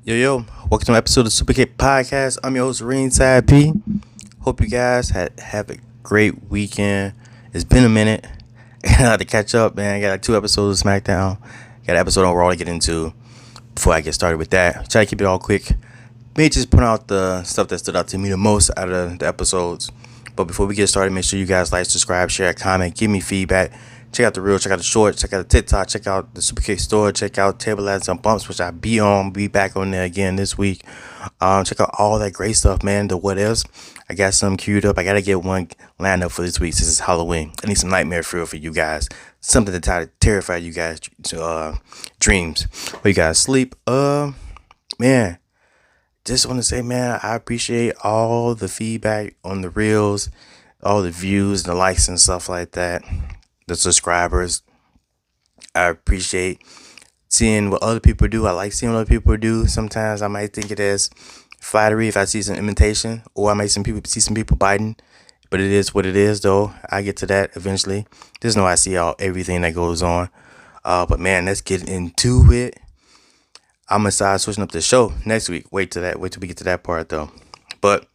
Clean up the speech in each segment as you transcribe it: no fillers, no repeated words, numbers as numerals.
Yo, welcome to an episode of Superkick Podcast. I'm your host, Ringside P. Hope you guys have a great weekend. It's been a minute. I had to catch up, man. I got like 2 episodes of Smackdown. Got an episode on Raw to get into before I get started with that. Try to keep it all quick. May just point out the stuff that stood out to me the most out of the episodes. But before we get started, make sure you guys like, subscribe, share, comment, give me feedback. Check out the Reel, check out the Short, check out the TikTok, check out the Superkick store, check out Table Ladders and Bumps, which I be back on there again this week. Check out all that great stuff, man. The what ifs. I got some queued up. I gotta get one lined up for this week since it's Halloween. I need some nightmare fuel for you guys. Something to try to terrify you guys to dreams. While you guys sleep. Man. Just want to say, man, I appreciate all the feedback on the reels, all the views, the likes and stuff like that, the subscribers. I appreciate seeing what other people do. I like seeing what other people do. Sometimes I might think it as flattery if I see some imitation, or I might see some people biting. But it is what it is, though. I get to that eventually. There's no I see everything that goes on. But man, let's get into it. I'm gonna start switching up the show next week. Wait till we get to that part though. But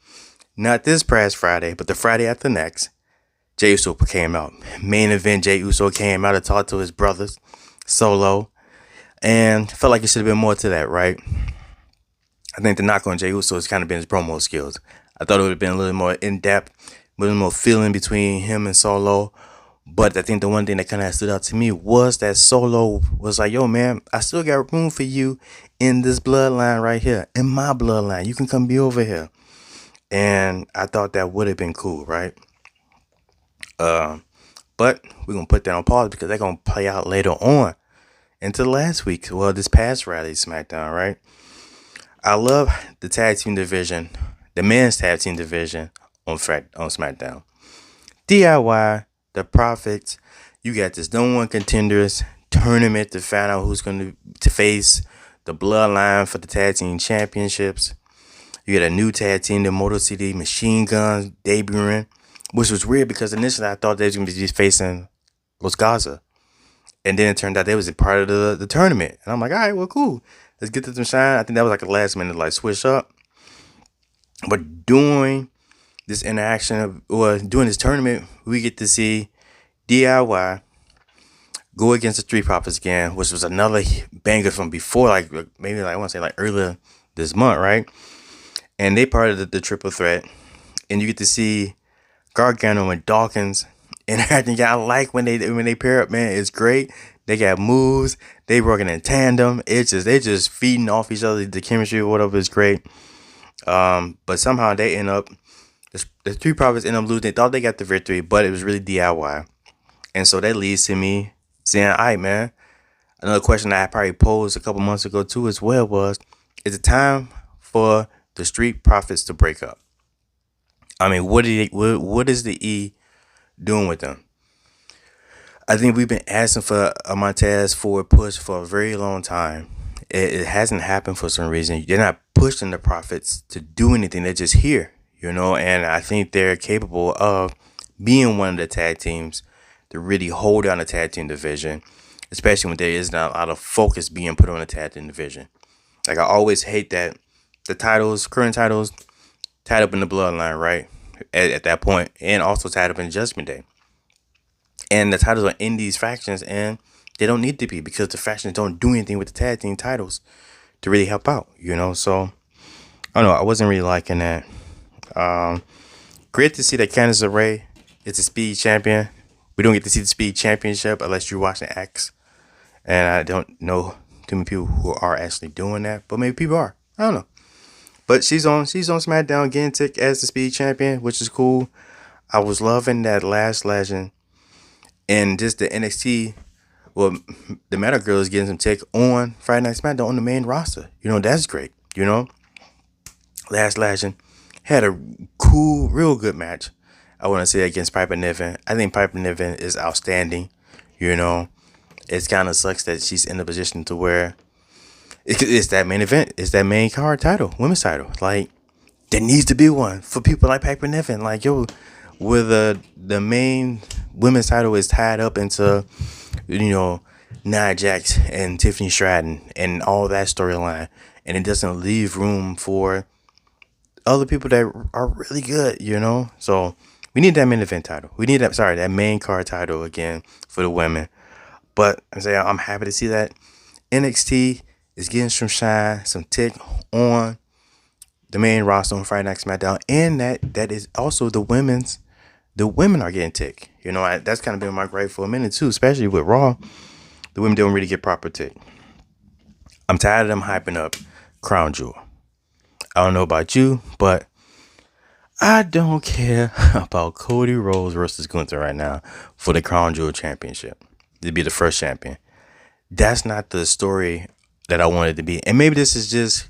not this past Friday, but the Friday after next, Jey Uso came out. Main event, Jey Uso came out to talk to his brothers, Solo, and felt like it should have been more to that, right? I think the knock on Jey Uso has kind of been his promo skills. I thought it would have been a little more in depth, a little more feeling between him and Solo. But I think the one thing that kind of stood out to me was that Solo was like, yo, man, I still got room for you in this bloodline right here. In my bloodline. You can come be over here. And I thought that would have been cool, right? But we're going to put that on pause because they're going to play out later on into last week. Well, this past Friday SmackDown, right? I love the tag team division, the men's tag team division on SmackDown. DIY. The Profits, you got this #1 contenders tournament to find out who's going to face the Bloodline for the tag team championships. You got a new tag team, the Motor City Machine Guns debuting, which was weird because initially I thought they was going to be facing Los Gaza, and then it turned out they was a part of the tournament, and I'm like, all right, well, cool, let's get to them shine. I think that was like a last minute like switch up, but during this interaction during this tournament, we get to see DIY go against the Street Profits again, which was another banger from before, like maybe like I want to say like earlier this month, right? And they part of the triple threat, and you get to see Gargano and Dawkins interacting. I like when they pair up, man. It's great. They got moves. They working in tandem. They just feeding off each other. The chemistry or whatever is great. But somehow they end up. The Street Profits end up losing. They thought they got the victory, but it was really DIY. And so that leads to me saying, all right, man. Another question that I probably posed a couple months ago too as well was, is it time for the Street Profits to break up? I mean, what is the E doing with them? I think we've been asking for a Montez forward push for a very long time. It hasn't happened for some reason. They're not pushing the Profits to do anything. They're just here. And I think they're capable of being one of the tag teams to really hold down the tag team division, especially when there is not a lot of focus being put on the tag team division. Like, I always hate that the current titles, tied up in the Bloodline, right? At that point, and also tied up in Judgment Day. And the titles are in these factions, and they don't need to be because the factions don't do anything with the tag team titles to really help out, So, I don't know. I wasn't really liking that. Great to see that Candice LeRae is a Speed champion. We don't get to see the Speed Championship unless you're watching X, and I don't know too many people who are actually doing that, but maybe people are. I don't know. But she's on SmackDown getting tick as the Speed Champion, which is cool. I was loving that last legend and just the NXT. Well, the Meta Girl is getting some tick on Friday Night SmackDown on the main roster. That's great. Last legend had a cool, real good match. I want to say against Piper Niven. I think Piper Niven is outstanding. It kind of sucks that she's in the position to where it's that main event. It's that main card title, women's title. Like, there needs to be one for people like Piper Niven. Like, yo, where the main women's title is tied up into, Nia Jax and Tiffany Stratton and all that storyline. and it doesn't leave room for other people that are really good, you know? So we need that main event title. We need that main card title again for the women. But I'm happy to see that NXT is getting some shine, some tick on the main roster on Friday Night SmackDown, and that is also the women's. The women are getting tick. You know, that's kind of been my gripe for a minute too, especially with Raw. The women don't really get proper tick. I'm tired of them hyping up Crown Jewel. I don't know about you, but I don't care about Cody Rhodes versus Gunther right now for the Crown Jewel Championship. To be the first champion. That's not the story that I wanted to be. And maybe this is just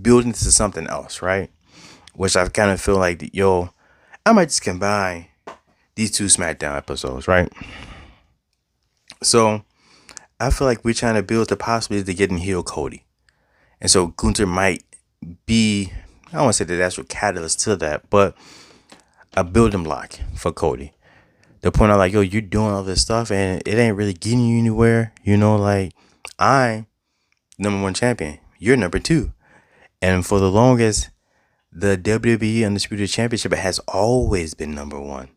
building to something else, right? Which I kind of feel like, I might just combine these two SmackDown episodes, right? So I feel like we're trying to build the possibility to getting heel Cody. And so Gunther might be, I don't want to say that that's what catalyst to that, but a building block for Cody. The point out like, you're doing all this stuff and it ain't really getting you anywhere. You know, like, I'm number one champion. You're number two. And for the longest, the WWE Undisputed Championship has always been number one.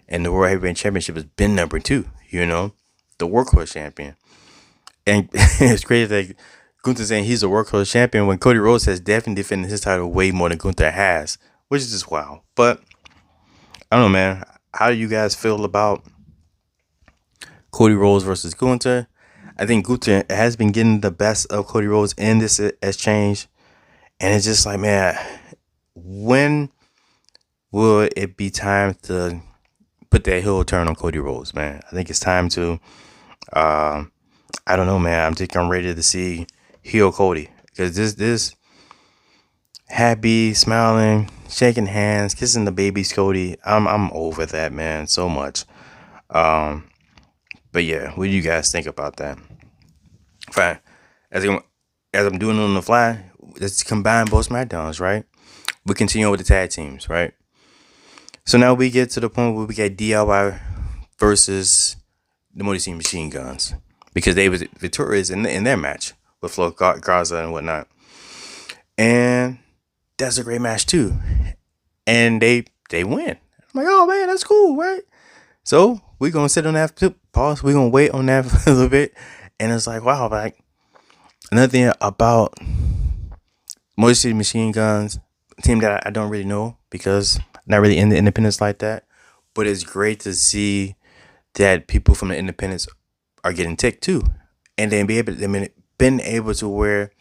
And the World Heavyweight Championship has been number two, you know, the workhorse champion. And it's crazy that Gunther saying he's a workhorse champion when Cody Rhodes has definitely defended his title way more than Gunther has, which is just wow. But I don't know, man. How do you guys feel about Cody Rhodes versus Gunther? I think Gunther has been getting the best of Cody Rhodes in this exchange. And it's just like, man, when will it be time to put that heel turn on Cody Rhodes, man? I think it's time to, I don't know, man. I'm ready to see heel Cody. Because this happy, smiling, shaking hands, kissing the babies Cody, I'm over that, man, so much. But yeah, what do you guys think about that? Fine. As I'm doing it on the fly, let's combine both SmackDowns, right? We continue with the tag teams, right? So now we get to the point where we got DIY versus the Motor City Machine Guns, because they was victorious in their match with Flo Garza and whatnot, and that's a great match too. And they win. I'm like, oh man, that's cool, right? So we're gonna sit on that pause. We're gonna wait on that for a little bit, and it's like, wow, like another thing about Motor City Machine Guns, team that I don't really know because I'm not really in the independents like that. But it's great to see that people from the independents are getting ticked too, and then been able to where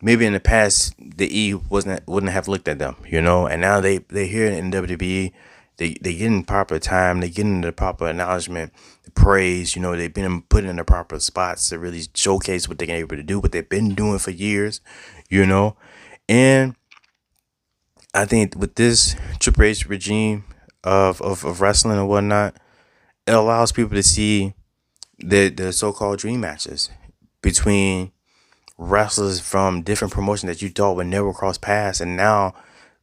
maybe in the past the E wouldn't have looked at them, you know, and now they here in WWE, they getting proper time, they getting the proper acknowledgement, the praise, you know, they've been put in the proper spots to really showcase what they're able to do, what they've been doing for years, you know. And I think with this Triple H regime of wrestling and whatnot, it allows people to see the so-called dream matches between wrestlers from different promotions that you thought would never cross paths, and now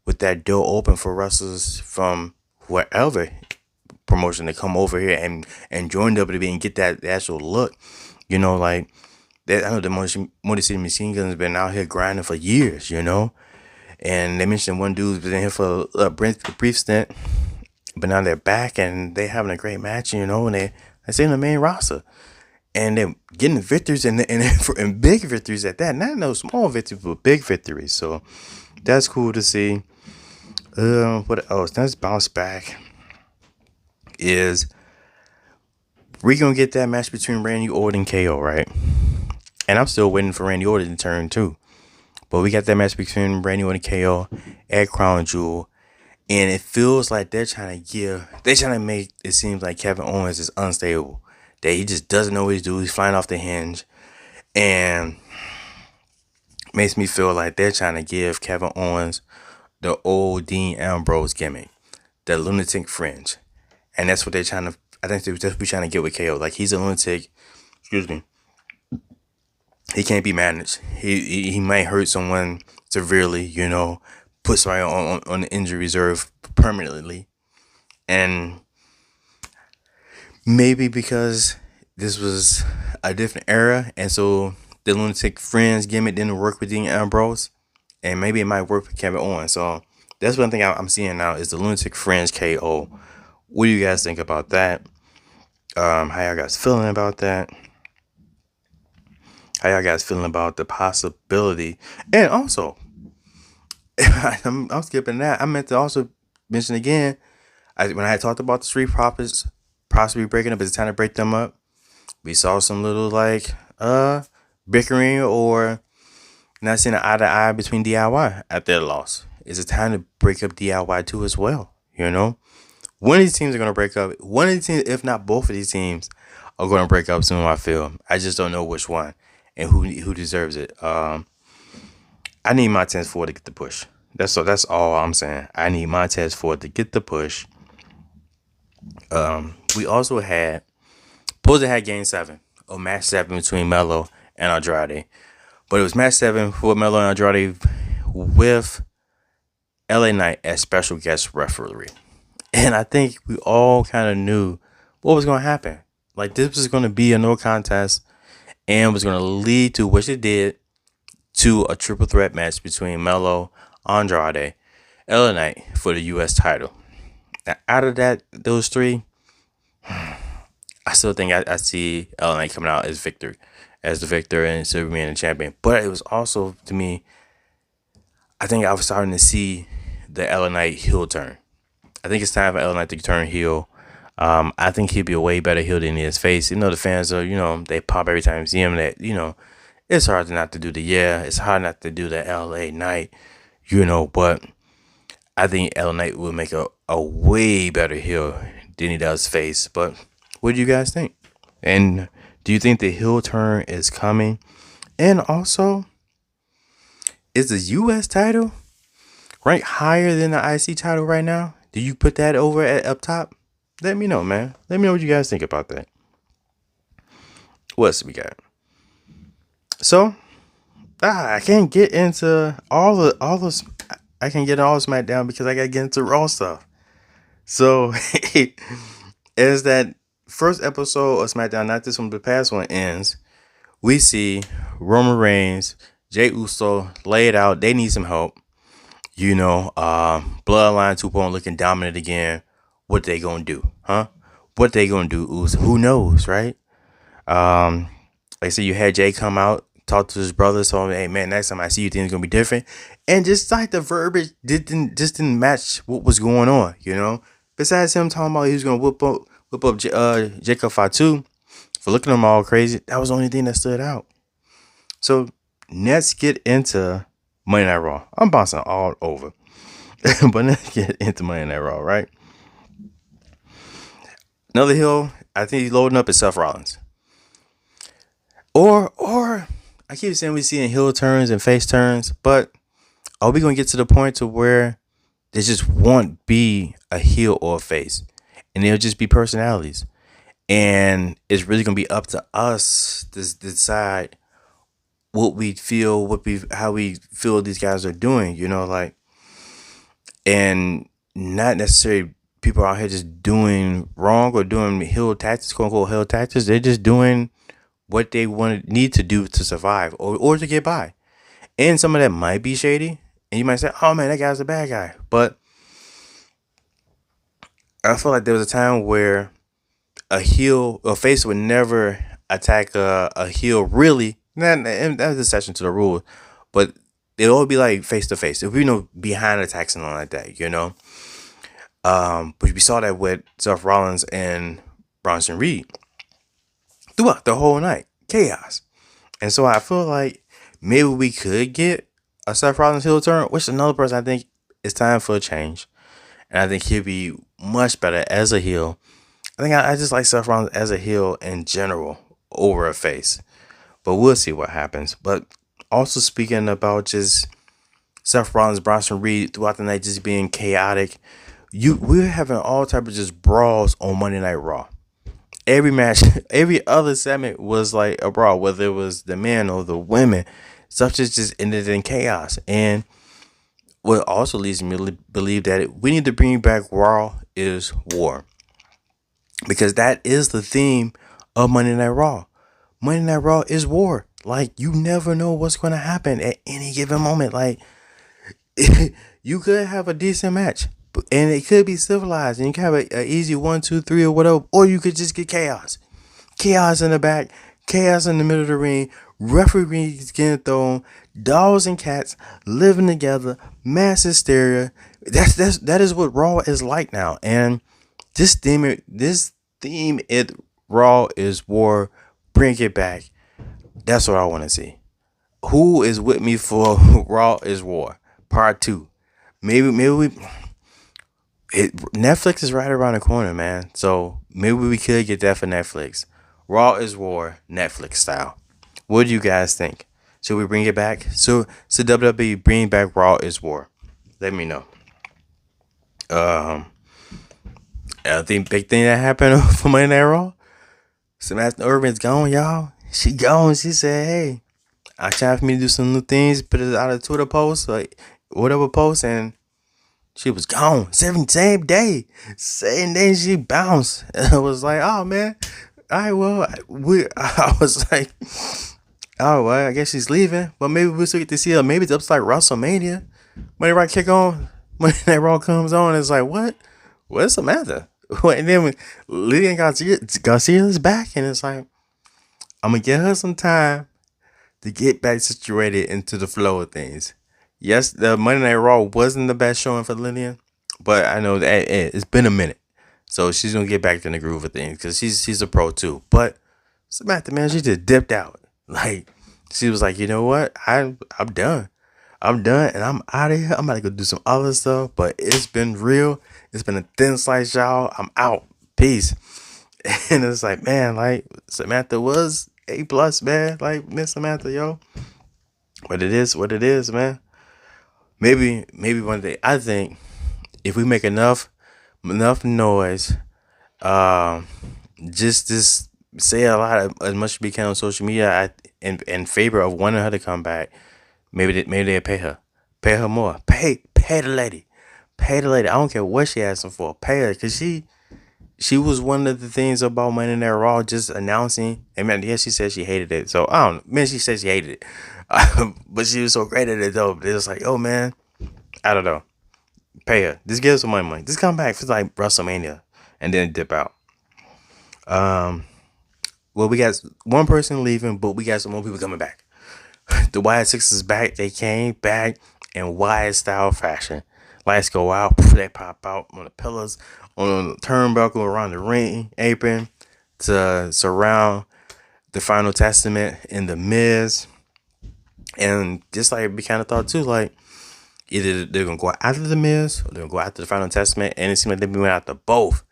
with that door open for wrestlers from wherever promotion to come over here and join WWE and get that actual look, you know, like that. I know the Motor City Machine Guns has been out here grinding for years, you know, and they mentioned one dude's been in here for a brief stint, but now they're back and they having a great match, you know, and they're in the main roster. And they're getting victories and big victories at that. Not no small victories, but big victories. So that's cool to see. What else? Let's bounce back. Is we gonna get that match between Randy Orton and KO, right? And I'm still waiting for Randy Orton to turn too. But we got that match between Randy Orton and KO at Crown Jewel. And it feels like they're trying to make it seem like Kevin Owens is unstable. That he just doesn't know what he's doing. He's flying off the hinge. And makes me feel like they're trying to give Kevin Owens the old Dean Ambrose gimmick. The lunatic fringe. And that's what they're trying to, I think they're just trying to get with KO. Like, he's a lunatic. Excuse me. He can't be managed. He might hurt someone severely, you know. Put somebody on the injury reserve permanently. And maybe because this was a different era, and so the Lunatic Friends gimmick didn't work with Dean Ambrose, and maybe it might work with Kevin Owens. So that's one thing I'm seeing now is the Lunatic Friends KO. What do you guys think about that? How y'all guys feeling about that? How y'all guys feeling about the possibility? And also, I'm skipping that. I meant to also mention again, when I had talked about the Street Profits possibly breaking up, it's time to break them up. We saw some little bickering or not seeing an eye to eye between DIY at their loss. Is it time to break up DIY too as well? You know, one of these teams are going to break up. One of these teams, if not both of these teams, are going to break up soon. I feel. I just don't know which one and who deserves it. I need Montez Ford to get the push. That's all I'm saying. I need Montez Ford to get the push. We also had Game 7 or Match 7 between Melo and Andrade. But it was Match 7 for Melo and Andrade with LA Knight as special guest referee. And I think we all kind of knew what was going to happen. Like, this was going to be a no contest and was going to lead to, which it did, to a triple threat match between Melo, Andrade, LA Knight for the U.S. title. Now, out of those three, I still think I see LA Knight coming out as the victor and Superman and champion. But it was also, to me, I think I was starting to see the LA Knight heel turn. I think it's time for LA Knight to turn heel. I think he'd be a way better heel than he is face. You know, the fans are, they pop every time you see him. That, it's hard not to do it's hard not to do the LA Knight, but I think LA Knight will make a way better heel than he does face. But what do you guys think? And do you think the heel turn is coming? And also, is the U.S. title ranked higher than the IC title right now? Do you put that over up top? Let me know, man. Let me know what you guys think about that. What else we got? So, I can't get into all the. I can't get into all the Smackdown because I gotta get into Raw stuff. So, as that first episode of Smackdown, not this one, but the past one ends, we see Roman Reigns, Jey Uso lay it out. They need some help. Bloodline 2.0 looking dominant again. What they gonna do, huh? What they gonna do, Uso? Who knows, right? Like I said, you had Jay come out, talk to his brother, so hey man, next time I see you, things gonna be different. And just like the verbiage didn't match what was going on, Besides him talking about he was gonna whip up Jacob Fatu for looking at him all crazy, that was the only thing that stood out. So let's get into Monday Night Raw. I'm bouncing all over, but let's get into Monday Night Raw, right? Another heel, I think he's loading up is Seth Rollins. Or I keep saying we're seeing heel turns and face turns, but are we gonna get to the point to where there just won't be a heel or a face, and they'll just be personalities, and it's really gonna be up to us to decide what we feel, how we feel these guys are doing, and not necessarily people out here just doing wrong or doing heel tactics, quote unquote heel tactics. They're just doing what they need to do to survive or to get by. And some of that might be shady. And you might say, oh man, that guy's a bad guy. But I feel like there was a time where a face would never attack a heel really. And that's a exception to the rule. But they'll all be like face to face. If we know behind attacks and all like that, But we saw that with Seth Rollins and Bronson Reed throughout the whole night. Chaos. And so I feel like maybe we could get a Seth Rollins heel turn, which is another person I think it's time for a change. And I think he'll be much better as a heel. I think I just like Seth Rollins as a heel in general over a face. But we'll see what happens. But also speaking about just Seth Rollins, Bronson Reed throughout the night just being chaotic. We're having all type of just brawls on Monday Night Raw. Every match, every other segment was like a brawl, whether it was the men or the women. Stuff just ended in chaos. And what also leads me to believe that we need to bring back Raw is War. Because that is the theme of Monday Night Raw. Monday Night Raw is war. Like, you never know what's going to happen at any given moment. Like, you could have a decent match, and it could be civilized, and you can have a easy 1, 2, 3 or whatever, or you could just get chaos in the back, chaos in the middle of the ring, referees getting thrown, dogs and cats living together, mass hysteria. That is what Raw is like now, and this theme at Raw is war. Bring it back. That's what I want to see. Who is with me for Raw is War Part 2? Maybe Netflix is right around the corner, man. So maybe we could get that for Netflix. Raw is War, Netflix style. What do you guys think? Should we bring it back? So WWE bring back Raw is War. Let me know. I think big thing that happened for Monday Night Raw. Samantha Irvin's gone, y'all. She gone. She said, "Hey, I tried for me to do some new things, put it out of Twitter post, like whatever post, and she was gone. Same day. Same day she bounced." And I was like, "Oh man, all right, well, I was like, oh well, I guess she's leaving, but maybe we'll still get to see her. Maybe it's up to like WrestleMania. Monday Night kick on, Monday Night Raw comes on. It's like, what? Where's Samantha?" And then when Lillian Garcia is back, and it's like, I'm gonna give her some time to get back situated into the flow of things. Yes, the Monday Night Raw wasn't the best showing for Lillian, but I know that it's been a minute, so she's gonna get back in the groove of things because she's a pro too. But Samantha, man, she just dipped out. Like, she was like, you know what, I'm done. And I'm out of here. I'm about to go do some other stuff, but it's been real. It's been a thin slice, y'all. I'm out. Peace. And it's like, man, like, Samantha was A+, man. Like, Miss Samantha, yo. But it is what it is, man. Maybe one day. I think if we make enough noise, just say a lot as much as we can on social media in favor of wanting her to come back. Maybe they pay her more. Pay the lady. I don't care what she asking for. Pay her, because she was one of the things about Monday Night Raw, just announcing. And man, yeah, she said she hated it. So I don't know. Man, she said she hated it, but she was so great at it though. But it was like, oh man, I don't know. Pay her. Just give her some money. Just come back for like WrestleMania and then dip out. Well, we got one person leaving, but we got some more people coming back. The Wyatt Six is back. They came back in Wyatt style fashion. Lights go out. They pop out on the pillars, on the turnbuckle, around the ring apron to surround the Final Testament in the Miz. And just like we kind of thought too, like either they're going to go after the Miz or they're going to go after the Final Testament. And it seemed like they went after both.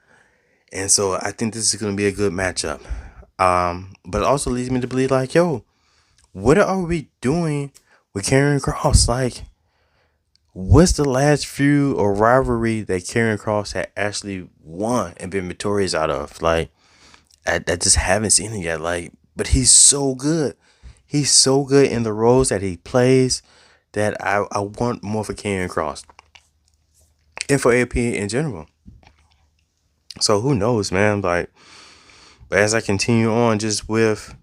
And so I think this is going to be a good matchup. But it also leads me to believe like, yo, what are we doing with Karrion Kross? Like, what's the last feud or rivalry that Karrion Kross had actually won and been victorious out of? Like, I just haven't seen it yet. Like, but he's so good. He's so good in the roles that he plays that I want more for Karrion Kross and for AP in general. So who knows, man? Like, but as I continue on just with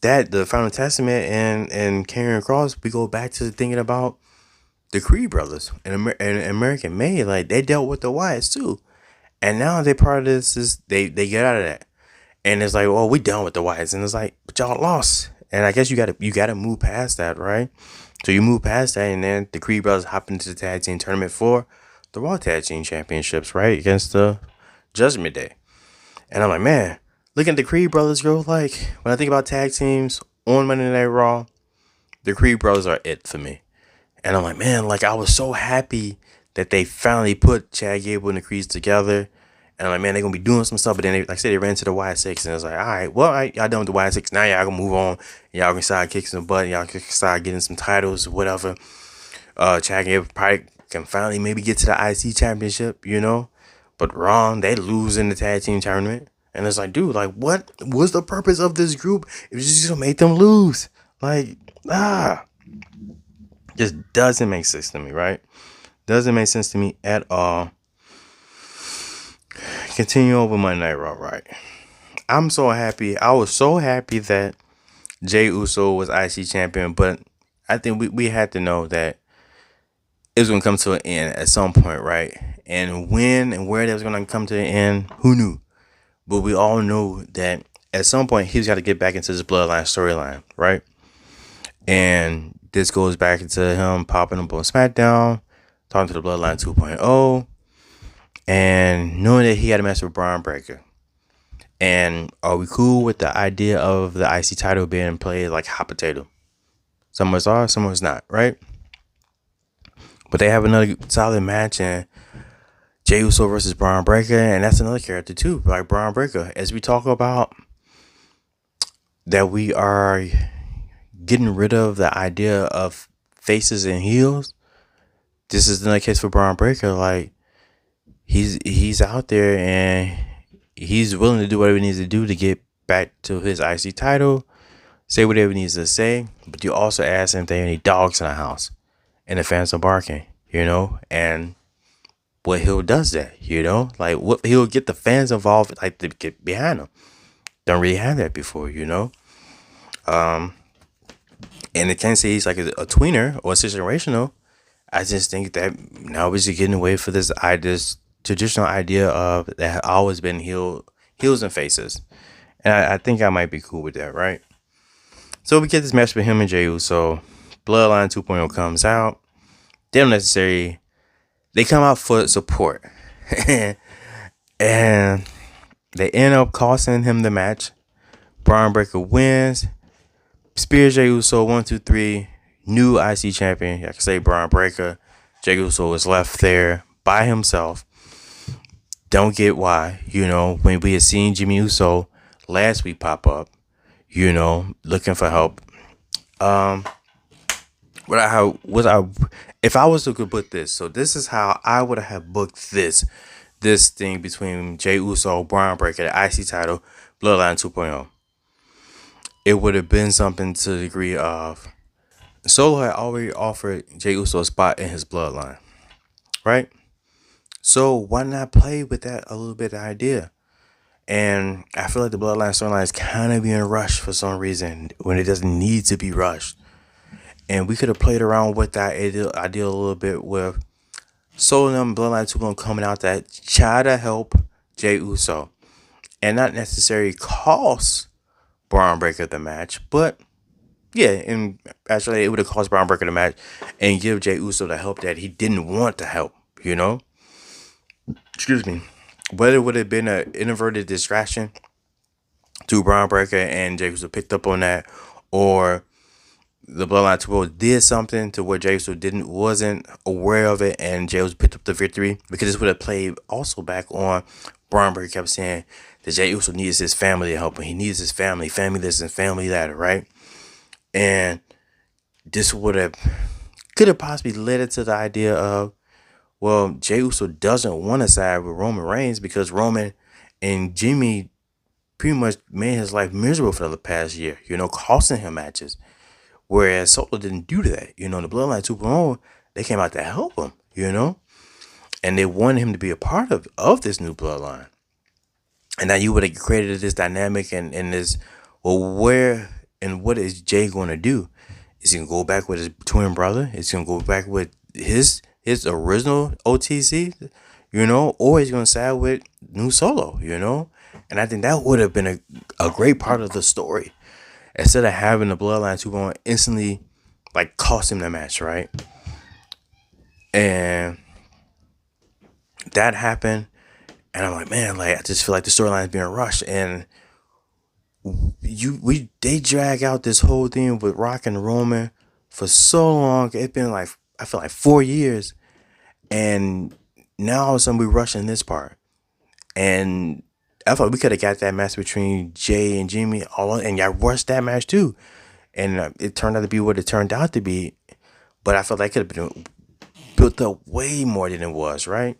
that, the Final Testament and Karrion Kross, we go back to thinking about the Creed brothers and American Made. Like, they dealt with the Wyatts too, and now they part of this. They get out of that, and it's like, oh, we done with the Wyatts, and it's like, but y'all lost, and I guess you gotta move past that, right? So you move past that, and then the Creed brothers hop into the tag team tournament for the Raw Tag Team Championships, right, against the Judgment Day. And I'm like, man, looking at the Creed brothers, go, like, when I think about tag teams on Monday Night Raw, the Creed brothers are it for me. And I'm like, man, like, I was so happy that they finally put Chad Gable and the Creeds together. And I'm like, man, they're going to be doing some stuff. But then, like I said, they ran to the Wyatt Six. And I was like, all right, well, y'all done with the Wyatt Six. Now y'all going to move on. Y'all can start kicking some butt. Y'all can start getting some titles or whatever. Chad Gable probably can finally maybe get to the IC Championship, you know. But wrong, they lose in the tag team tournament. And it's like, dude, like, what was the purpose of this group? It was just to make them lose. Like, just doesn't make sense to me, right? Doesn't make sense to me at all. Continue over Monday Night Raw, right? I'm so happy. I was so happy that Jey Uso was IC champion, but I think we had to know that it was going to come to an end at some point, right? And when and where that was going to come to an end, who knew? But we all know that at some point he's got to get back into this bloodline storyline, right? And this goes back into him popping up on Smackdown, talking to the Bloodline 2.0, and knowing that he had a match with Braun Breaker. And are we cool with the idea of the IC title being played like hot potato? Some of us are, some of us not, right? But they have another solid match, and Jey Uso versus Braun Breaker, and that's another character too, like Braun Breaker. As we talk about that, we are getting rid of the idea of faces and heels. This is another case for Braun Breaker. Like he's out there and he's willing to do whatever he needs to do to get back to his IC title, say whatever he needs to say. But you also ask him if there are any dogs in the house, and the fans are barking, and what he'll does that, like what he'll get the fans involved, like to get behind him. Don't really have that before, and it can't say he's like a tweener or a situational. I just think that now we're just getting away for this traditional idea of that have always been heels and faces, and I think I might be cool with that, right? So we get this match with him and Jey Uso. Bloodline 2.0 comes out. They don't necessarily. They come out for support, and they end up costing him the match. Braun Breaker wins. Spears Jey Uso 1, 2, 3. New IC champion. I can say Braun Breaker. Jey Uso was left there by himself. Don't get why. When we had seen Jimmy Uso last week pop up, looking for help. If I was to put this, so this is how I would have booked this thing between Jey Uso, Braun Breaker, the IC title, Bloodline 2.0. It would have been something to the degree of Solo had already offered Jey Uso a spot in his bloodline, right? So why not play with that a little bit of idea? And I feel like the bloodline storyline is kind of being rushed for some reason when it doesn't need to be rushed. And we could have played around with that idea a little bit with Solo and Bloodline 2.0 coming out to try to help Jey Uso. And not necessarily cost Braun Breaker the match, but yeah, and actually it would have cost Braun Breaker the match and give Jey Uso the help that he didn't want to help, Excuse me. Whether it would have been an inverted distraction to Braun Breaker and Jey Uso picked up on that, or the Bloodline 2.0 did something to where Jey Uso wasn't aware of it and Jey Uso picked up the victory, because this would have played also back on Braun Breaker kept saying that Jey Uso needs his family to help him. He needs his family this and family that, right? And this could have possibly led it to the idea of, well, Jey Uso doesn't want to side with Roman Reigns because Roman and Jimmy pretty much made his life miserable for the past year, costing him matches. Whereas Solo didn't do that. The Bloodline 2.0, they came out to help him, and they wanted him to be a part of this new bloodline. And now you would have created this dynamic and this, well, where and what is Jey going to do? Is he going to go back with his twin brother? Is he going to go back with his original OTC, or is he going to side with new Solo, And I think that would have been a great part of the story. Instead of having the Bloodline 2.0 instantly, like, cost him the match, right? And that happened. And I'm like, man, I just feel like the storyline is being rushed. And they drag out this whole thing with Rock and Roman for so long. It's been I feel like 4 years. And now all of a sudden we're rushing this part. And I thought we could have got that match between Jey and Jimmy and y'all rushed that match too. And it turned out to be what it turned out to be. But I felt like it could have been built up way more than it was, right?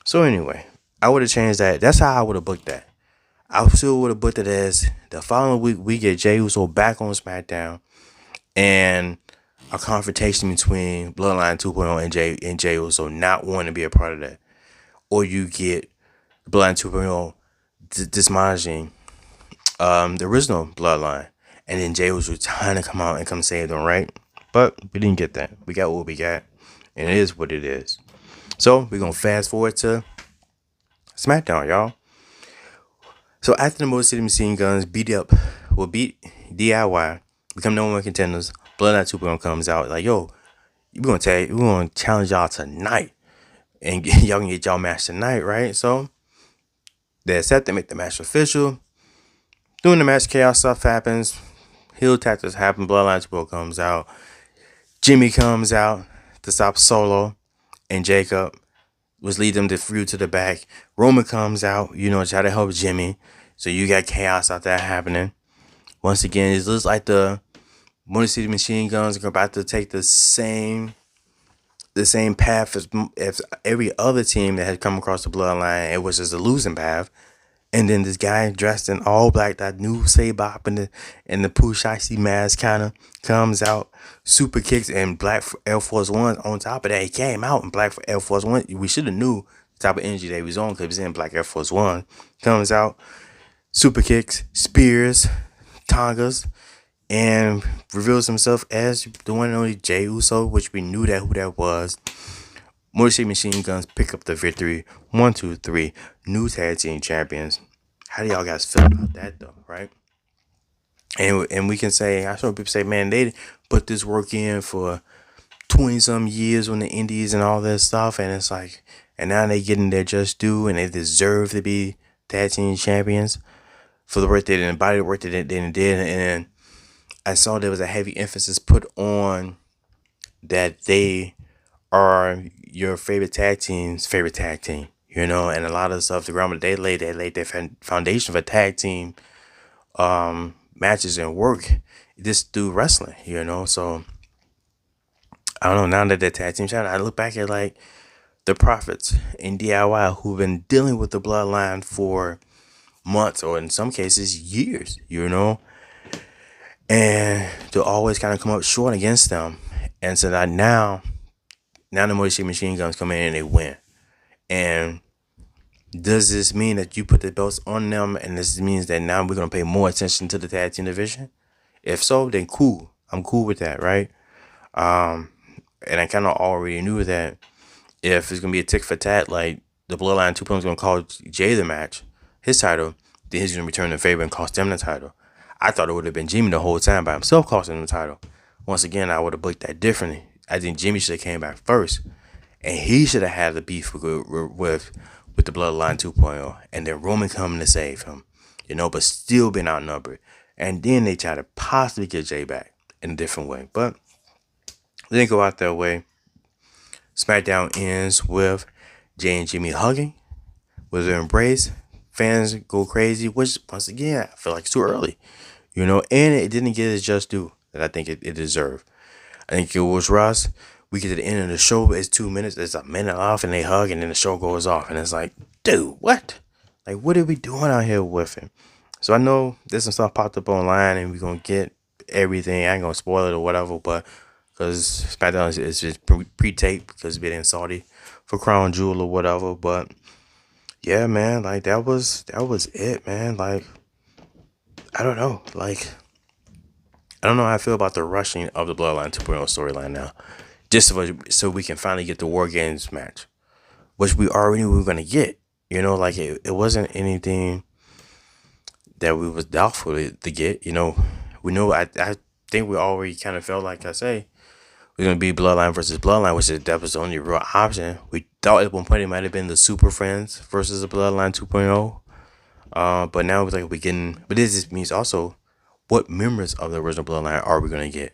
So anyway, I would have changed that. That's how I would have booked that. I still would have booked it as the following week we get Jey Uso back on SmackDown and a confrontation between Bloodline 2.0 and Jey Uso not wanting to be a part of that. Or you get Bloodline 2.0 dismanaging the original Bloodline And then Jay was trying to come out and come save them, right? But we didn't get that. We got what we got. And it is what it is. So we're going to fast forward to Smackdown, y'all. So after the Motor City Machine Guns beat DIY, become number one contenders, Bloodline 2.0 comes out like, yo, we're gonna challenge y'all tonight. And y'all can get y'all match tonight, right? So they accept, they make the match official. During the match, chaos stuff happens. Heel tactics happen. Bloodline 2.0 comes out. Jimmy comes out to stop Solo and Jacob, which lead them to feud to the back. Roman comes out, try to help Jimmy. So you got chaos out there happening. Once again, it looks like the Motor City Machine Guns are about to take the same path as every other team that had come across the bloodline. It was just a losing path. And then this guy dressed in all black, that new Sabop and the Pooh Shiesty mask kind of comes out. Super kicks and black Air Force One on top of that. He came out in black Air Force One. We should have knew the type of energy that he was on because he was in black Air Force One. Comes out, super kicks, spears, tongas, and reveals himself as the one and only Jey Uso, which we knew who that was. Motor City Machine Guns pick up the victory. 1, 2, 3. New tag team champions. How do y'all guys feel about that though, right? And we can say, I saw people say, man, they put this work in for 20-some years on the indies and all that stuff, and it's like, and now they getting their just due, and they deserve to be tag team champions for the work they did and body work they did. And I saw there was a heavy emphasis put on that they are your favorite tag team's favorite tag team, and a lot of the stuff the ground they laid their foundation for tag team matches and work just through wrestling, so I don't know, now that they're tag team champions, I look back at like the Prophets and DIY who've been dealing with the bloodline for months or in some cases years, and to always kind of come up short against them. And so that now the Motor City Machine Guns come in and they win. And does this mean that you put the belts on them and this means that now we're going to pay more attention to the tag team division? If so, then cool. I'm cool with that, right? And I kind of already knew that if it's going to be a tick for tat, like the Bloodline 2.0 is going to call Jay the match, his title, then he's going to return the favor and cost them the title. I thought it would have been Jimmy the whole time by himself costing him the title. Once again, I would have booked that differently. I think Jimmy should have came back first, and he should have had the beef with the Bloodline 2.0, and then Roman coming to save him, but still been outnumbered. And then they try to possibly get Jay back in a different way, but they didn't go out that way. SmackDown ends with Jay and Jimmy hugging with their embrace. Fans go crazy, which once again I feel like it's too early, and it didn't get its just due that I think it deserved. I think it was Ross. We get to the end of the show, but it's 2 minutes. It's a minute off, and they hug, and then the show goes off, and it's like, dude, what? Like, what are we doing out here with him? So I know there's some stuff popped up online, and we're gonna get everything. I ain't gonna spoil it or whatever, but because SmackDown is just pre-taped because we're in Saudi for Crown Jewel or whatever. But yeah, man, like that was it, man. Like I don't know, how I feel about the rushing of the Bloodline 2.0 storyline now. Just so we can finally get the War Games match, which we already knew we were going to get. It wasn't anything that we was doubtful to get. We know, I think we already kind of felt like I say, we're going to be Bloodline versus Bloodline, which that was the only real option. We thought at one point it might have been the Super Friends versus the Bloodline 2.0. But now it's like but this just means also, what members of the original Bloodline are we going to get,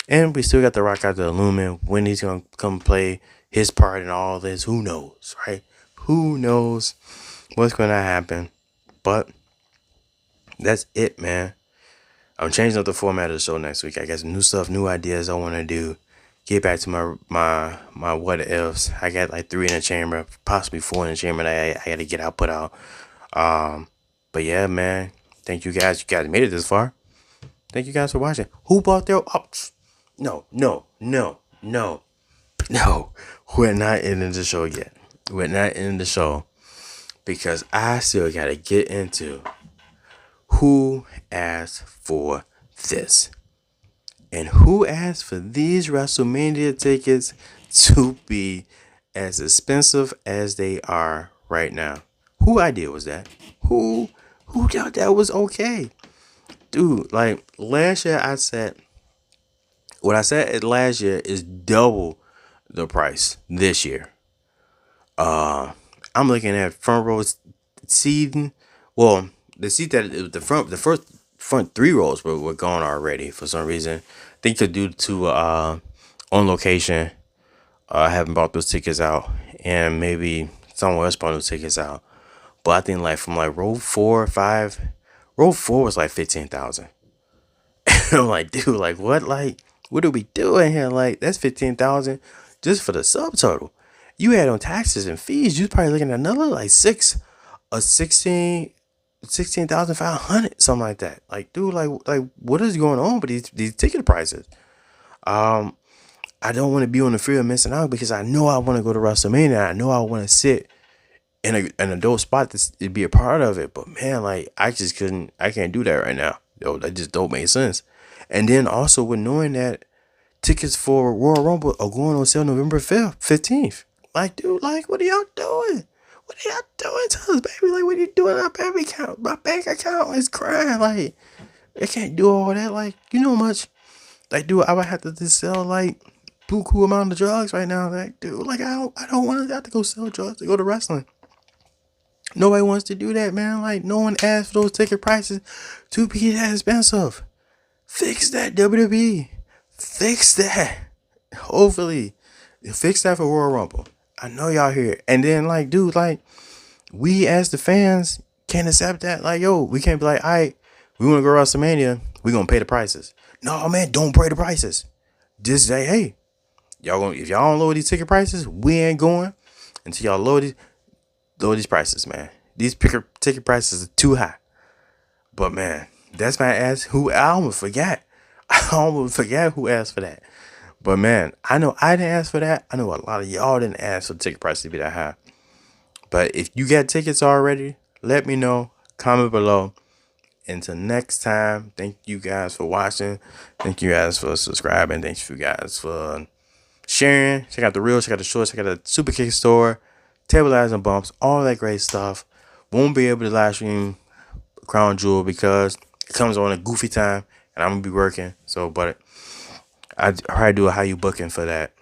And we still got The Rock out the Lumen. When he's going to come play his part in all this, who knows, right? Who knows what's going to happen? But that's it, man. I'm changing up the format of the show next week. I got some new stuff, new ideas I want to do. Get back to my what ifs. I got like 3 in the chamber, possibly 4 in the chamber that I got to get out, put out. But yeah, man. Thank you guys. You guys made it this far. Thank you guys for watching. Who bought their... Oh, no. We're not ending the show yet. We're not ending the show because I still got to get into who asked for this? And who asked for these WrestleMania tickets to be as expensive as they are right now? Who idea was that? Who thought that was okay? Dude, like last year I said what I said last year is double the price this year. I'm looking at front row seating. Well, the seat that the first front three rows were gone already for some reason. I think to due to on location, I haven't bought those tickets out, and maybe someone else bought those tickets out. But I think like from like row 4 or 5, row 4 was like 15,000. I'm like, dude, like what? Like, what are we doing here? Like, that's 15,000 just for the subtotal. You add on taxes and fees, you're probably looking at another like 16,500, something like that. Like, dude, like what is going on with these ticket prices? I don't want to be on the fear of missing out because I know I want to go to WrestleMania. I know I want to sit in an adult spot to be a part of it. But man, like I can't do that right now. Yo, that just don't make sense. And then also with knowing that tickets for Royal Rumble are going on sale November 5th, 15th. Like, dude, like, what are y'all doing? What are y'all doing to us, baby? Like, what are you doing? My bank account is crying. Like, I can't do all that. Like, you know how much? Like, dude, I would have to just sell like buku amount of drugs right now. Like, dude, like, I don't want to have to go sell drugs to go to wrestling. Nobody wants to do that, man. Like, no one asked for those ticket prices to be that expensive. Fix that, WWE. Fix that. Hopefully, fix that for Royal Rumble. I know y'all here. And then, like, dude, like, we as the fans can't accept that. Like, yo, we can't be like, all right, we want to go to WrestleMania. We gonna pay the prices. No, man, don't pay the prices. Just say, hey, if y'all don't lower these ticket prices, we ain't going until y'all lower these prices, man. These ticket prices are too high. But man, that's my ass. I almost forgot. Who asked for that. But man, I know I didn't ask for that. I know a lot of y'all didn't ask for the ticket price to be that high. But if you got tickets already, let me know. Comment below. Until next time, thank you guys for watching. Thank you guys for subscribing. Thank you guys for sharing. Check out the reels, check out the shorts, check out the Superkick store, Table Ads and Bumps, all that great stuff. Won't be able to live stream Crown Jewel because it comes on a goofy time and I'm gonna be working. So, but I probably do a how you booking for that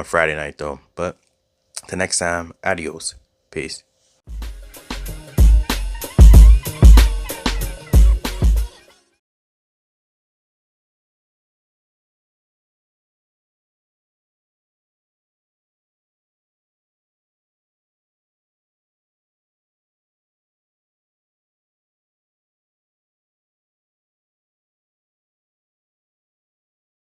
Friday night though. But the next time, adios, peace.